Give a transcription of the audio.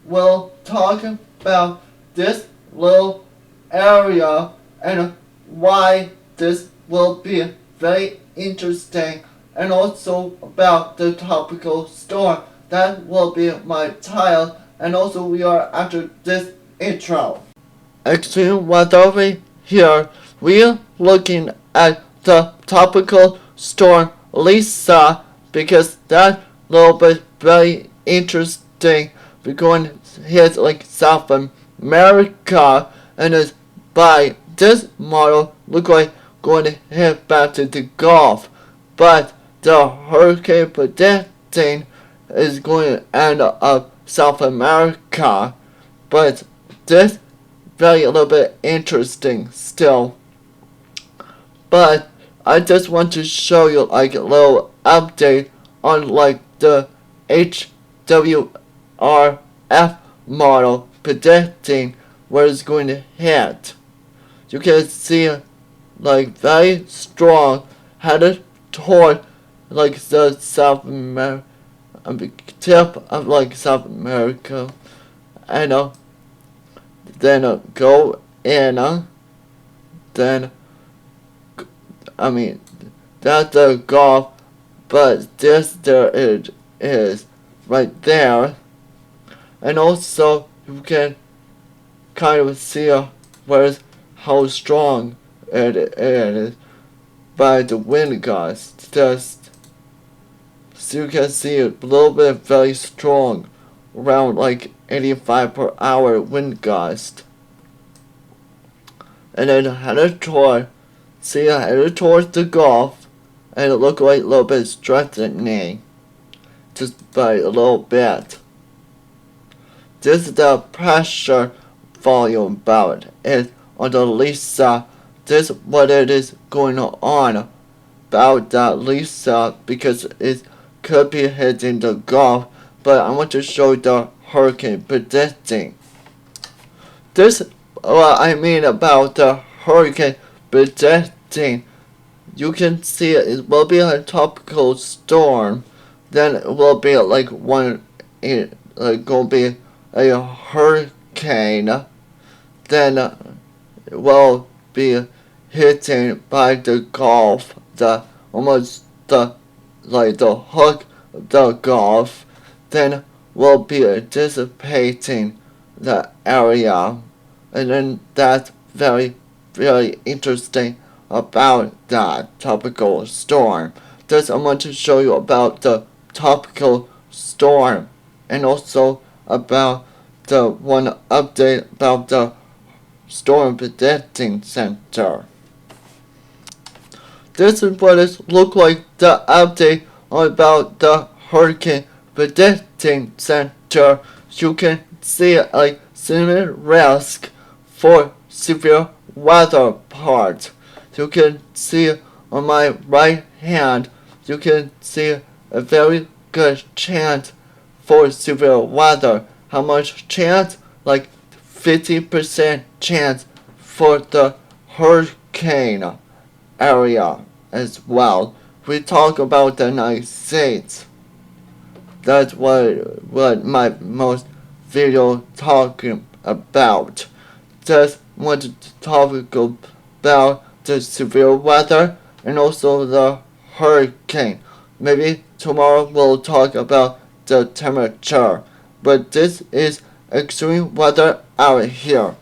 will talk about this little area and why this will be very interesting, and also about the tropical storm. That will be my title, and also we are after this intro. Extreme weather here. We're looking at the tropical storm Lisa because that little bit very interesting. We're going to hit like South America, and it's by this model look like going to hit back to the Gulf, but the hurricane predicting is going to end up South America. But this very a little bit interesting still. But I just want to show you like a little update on like the Hwrf model predicting where it's going to hit. You can see like very strong headed toward like the South America tip of like South America, and then go in, then that's the Gulf, but this there it is right there, and also you can kind of see how strong it is by the wind gust. Just so you can see a little bit very strong, around like 85 per hour wind gust, and then headed towards the Gulf, and it looked like a little bit strengthening, just by a little bit. This is the pressure volume about it on the Lisa. This is what it is going on about that Lisa, because it could be hitting the Gulf, but I want to show you the hurricane predicting. This what I mean about the hurricane predicting. You can see it will be a tropical storm, then it will be like gonna be a hurricane, then it will be hitting by the Gulf, the hook of the Gulf, then will be dissipating the area, and then that's very interesting about that tropical storm. Just I want to show you about the tropical storm, and also about the one update about the storm predicting center. This is what it look like, the update about the hurricane predicting center. You can see like similar risk for severe weather part. You can see on my right hand, you can see a very good chance for severe weather. How much chance? Like 50% chance for the hurricane area as well. We talk about the United States. That's what my most video talking about. Just wanted to talk about the severe weather and also the hurricane. Maybe tomorrow we'll talk about the temperature. But this is extreme weather out here.